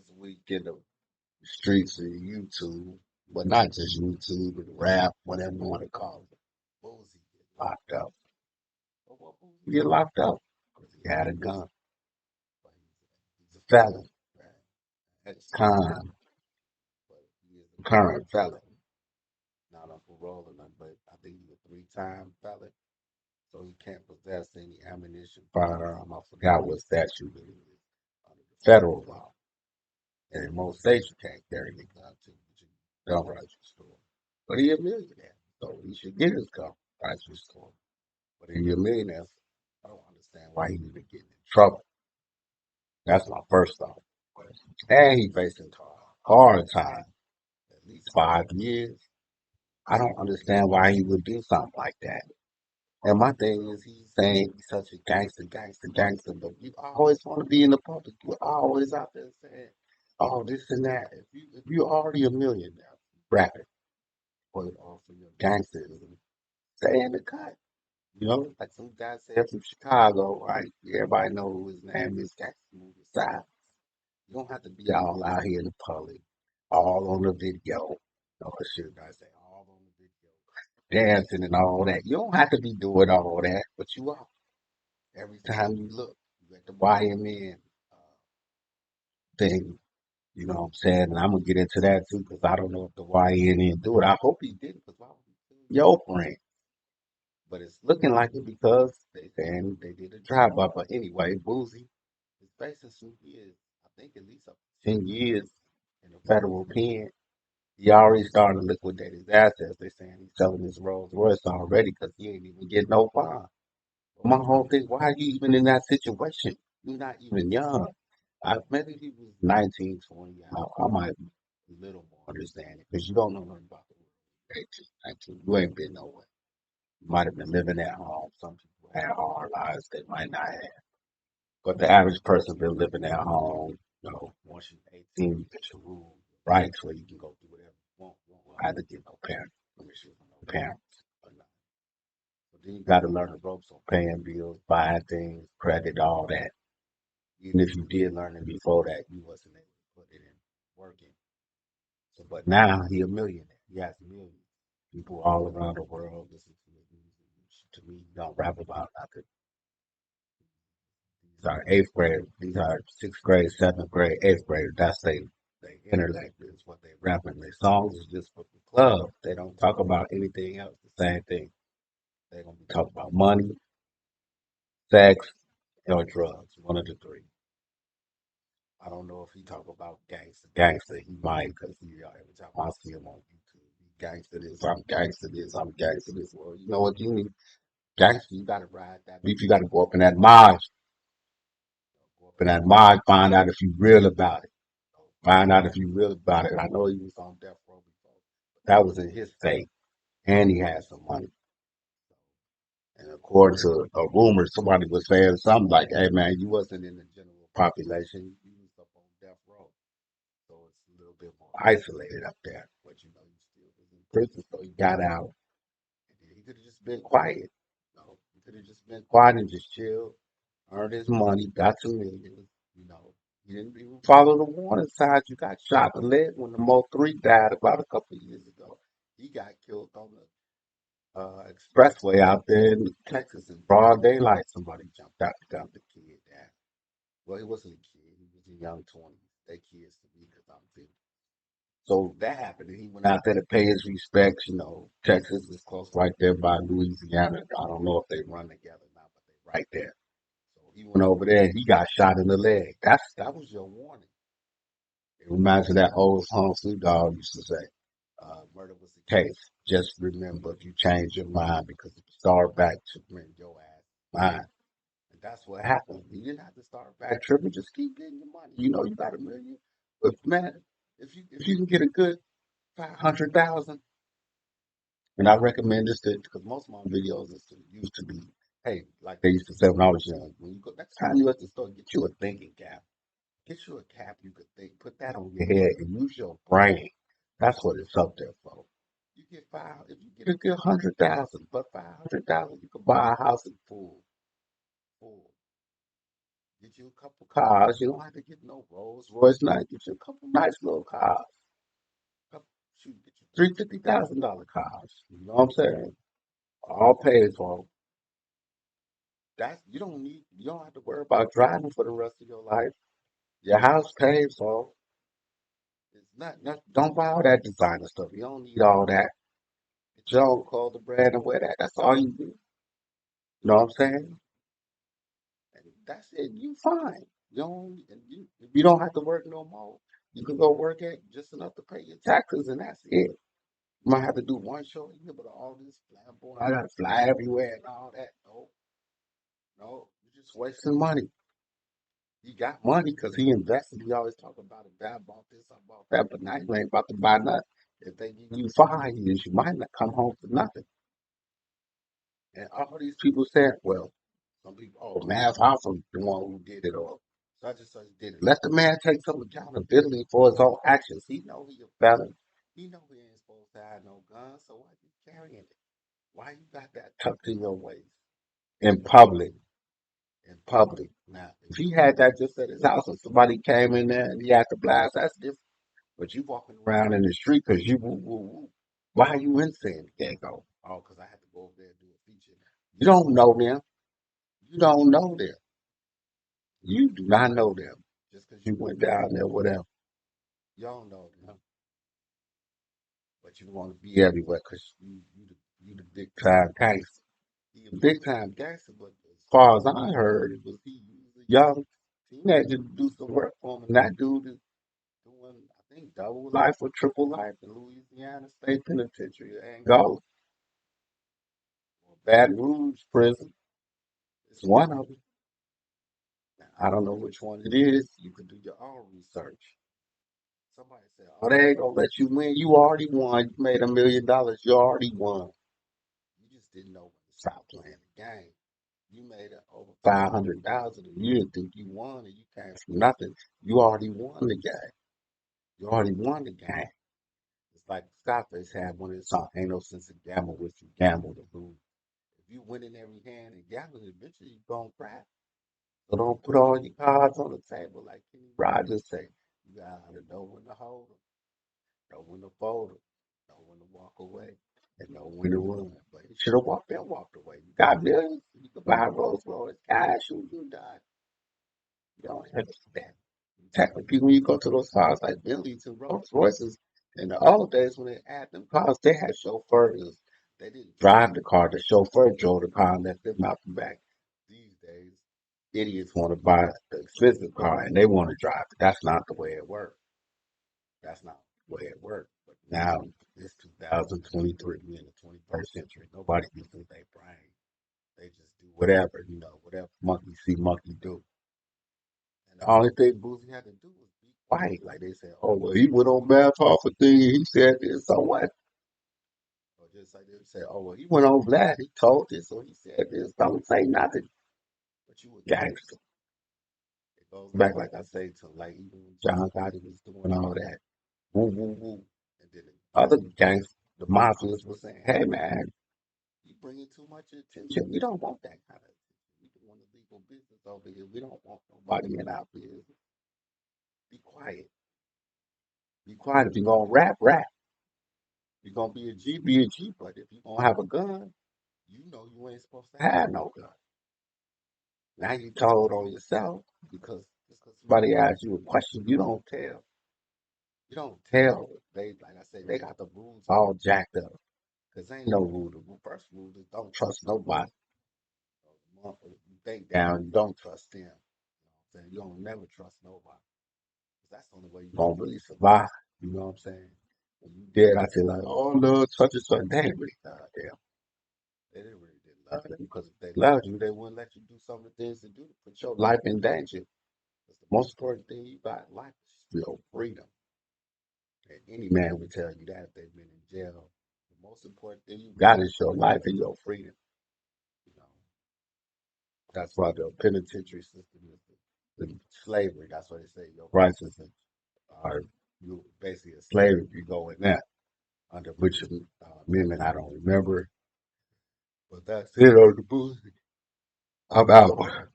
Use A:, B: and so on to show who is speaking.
A: this week in the streets of YouTube, but not just YouTube, but rap, whatever you want to call it. Boosie get locked up. But what Boosie get locked up? Because he had a gun. But he's a felon. Right? At the time, but he is a current felon. Not on parole or nothing, but I think he's a three-time felon. So he can't possess any ammunition, firearm. I forgot what statute it is under the federal law. And in most states, you can't carry a gun to the gun right store. But he a millionaire, so he should get his gun right store. But if you're a millionaire, I don't understand why he even getting in trouble. That's my first thought. And he facing hard time, at least 5 years. I don't understand why he would do something like that. And my thing is, he's saying he's such a gangster, gangster, gangster, but you always want to be in the public. You're always out there saying, "Oh, this and that." If you're already a millionaire, rapping or for your gangsterism, stay in the cut. You know, like some guy said from Chicago, right? Everybody know who his name is. Gangsta movie side. You don't have to be all out here in the public, all on the video. No, shit, I say all on the video, dancing and all that. You don't have to be doing all that, but you are. Every time you look, you at the YMN thing. You know what I'm saying? And I'm gonna get into that too because I don't know if the YNN do it. I hope he didn't because why would he sue your friend? But it's looking like it because they saying they did a drive by. But anyway, Boozy is facing some years. I think at least up to 10 years in the federal pen. He already started to liquidate his assets. They saying he's selling his Rolls Royce already because he ain't even getting no fine. But my whole thing, why are you even in that situation? You're not even young. Maybe if he was 19, 20, I might be a little more understanding because you don't know nothing about the world. 18, 19, you ain't been nowhere. You might have been living at home. Some people had hard lives they might not have. But the average person been living at home. Once you're 18, you get your rules, your rights where you can go do whatever you want. You don't have to get no parents, permission from no parents. Or nothing. But then you got to learn the ropes on paying bills, buying things, credit, all that. Even if you did learn it before that, you wasn't able to put it in working. So, but now he a millionaire. He has millions. People all around the world listen to his music. To me, he don't rap about nothing. These are eighth grade. These are sixth grade, seventh grade, eighth grade. That's they intellect is what they rapping. Their songs is just for the club. They don't talk about anything else. The same thing. They're gonna be talking about money, sex, or drugs. One of the three. I don't know if he talk about gangster. Gangster, he might, because every time I see him on YouTube, he gangster this, I'm gangster this, I'm gangster this. Well, you know what you need? Gangster, you gotta ride that beef. You gotta go up in that Maj, go up in that Maj, find out if you real about it. Find out if you real about it. I know he was on death row before, but that was in his state, and he had some money. And according to a rumor, somebody was saying something like, "Hey man, you wasn't in the general population. You was up on death row." So it's a little bit more isolated up there. But you still was in prison, so he got out. And then he could have just been quiet. He could have just been quiet and just chilled, earned his money, got some millions. You know, he didn't even follow the warning signs. You got shot in the leg when the Mo 3 died about a couple of years ago. He got killed on the expressway out there in Texas in broad daylight. Somebody jumped out to gun the kid down. Well, he wasn't a kid. He was a young 20s. They kids to me because I'm 50. So that happened. And he went out there to pay his respects. Texas is close right there by Louisiana. I don't know if they run together now, but they right there. So he went over there and he got shot in the leg. That was your warning. It reminds me of that old Home Sweet Dog used to say, murder was the case. Just remember if you change your mind because if you start back to bring your ass mind. And that's what happened. You didn't have to start back tripping. Just keep getting your money. You know you got a million. But man, if you can get a good 500,000. And I recommend this to because most of my videos used to be, hey, like they used to say when I was young. When you go next time you at the store, get you a thinking cap. Get you a cap you could think. Put that on your head and use your brain. That's what it's up there for. You get five if you get a good 100,000, but 500,000 you could buy a house in full. Get you a couple cars. You don't have to get no Rolls Royce. Night. Get you a couple nice little cars. Couple, shoot, get you $350,000 cars. You know what I'm saying? All paid for. That's you don't have to worry about driving for the rest of your life. Your house paid for. It's not don't buy all that designer stuff. You don't need all that. Get your own clothes, the brand, and wear that. That's all you do. You know what I'm saying? And that's it. You fine. If you don't have to work no more, you can go work at just enough to pay your taxes, and that's it. You might have to do one show a year, but all this flying, I gotta fly everywhere and all that. No, no, you're just wasting money. He got money because he invested. He always talk about it. I bought this, I bought that, but now you ain't about to buy nothing. If they give you 5 years, you might not come home for nothing. And all these people said, well, some people, oh, Mav Hoffa, the one who did it, or such and such did it. Let the man take some accountability for his own actions. He know he a felon. He know he ain't supposed to have no gun, so why you carrying it? Why you got that tucked in your waist? In public. In public. Now, if he had that just at his house and somebody came in there and he had to blast, that's different. But you walking around in the street because you woo, woo, woo. Why are you in San Diego? Oh, because I had to go over there and do a feature. You don't know them. You don't know them. You do not know them. Just because you went down there with them. You don't know them. But you want to be everywhere because you the big time gangster. He a big time gangster, but as far as I heard, it was he was a young teenager to do some work for him. And that dude is doing, I think, double life or triple life in Louisiana State Penitentiary, Angola, or Baton Rouge prison. It's one of them. I don't know which one it is. You can do your own research. Somebody said, "Oh, they ain't gonna let you win. You already won. You made $1 million. You already won. You just didn't know when to stop playing the game. You made over 500,000 a year. Think you won, and you came from nothing. You already won the game. You already won the game. It's like Scarface had one of his songs. Ain't no sense in gamble with you gamble to lose. If you win in every hand and gamble, eventually you gonna crack. So don't put all your cards on the table like Kenny Rogers say. You gotta know when to hold 'em. Know when to fold them, know when to walk away, and know when to run. But he should have walked away. You got millions, you can buy a Rolls Royce, cash, you die. You don't have to do that. Technically, when you go to those cars like Bentleys and Rolls Royces, in the old days when they had them cars, they had chauffeurs. They didn't drive the car. The chauffeur drove the car and let them out the back. These days, idiots want to buy the expensive car and they want to drive it. That's not the way it works. That's not the way it worked. But now it's 2023, we in the 21st century. Nobody uses their brain. They just do whatever, whatever monkey see, monkey do. And the only thing Boosie had to do was be quiet. Like they said, oh, well, he went on Math Hoffa thing. He said this, so what? Or just like they say, oh, well, he went on Vlad. He told this, so he said this. Don't say nothing. But you a gangster. It goes back, like I say, to like even when John Gotti was doing all that. Woo, woo, woo. And then the other gangs, the mafias were saying, hey, man, you bringing too much attention. We don't want that kind of attention. We don't want a legal business over here. We don't want nobody in our business. Be quiet. Be quiet. If you're going to rap, rap. If you're going to be a G. But if you're going to have a gun, you know you ain't supposed to have no gun. Now you told on yourself because just because somebody asks you a question, you don't tell. You don't tell. They, like I said, they got the rules all jacked up. Because ain't no rule. The first rule is don't trust nobody. You think down, you don't trust them. You know what I'm saying? You don't never trust nobody. 'Cause that's the only way you're going to really survive. You know what I'm saying? When you dead, I feel like, oh, Lord, such and such. They ain't really love them. They didn't really didn't love them because if they loved you, they wouldn't let you do some of the things to do to put your life in danger. Because the most important thing you got in life is your freedom. And any man would tell you that if they've been in jail. The most important thing you got is your life and your freedom. You know, that's why the penitentiary system is the slavery. That's why they say your rights are you basically a slave if you go in that. Under which amendment I don't remember, but that's it on the booth. I'm out.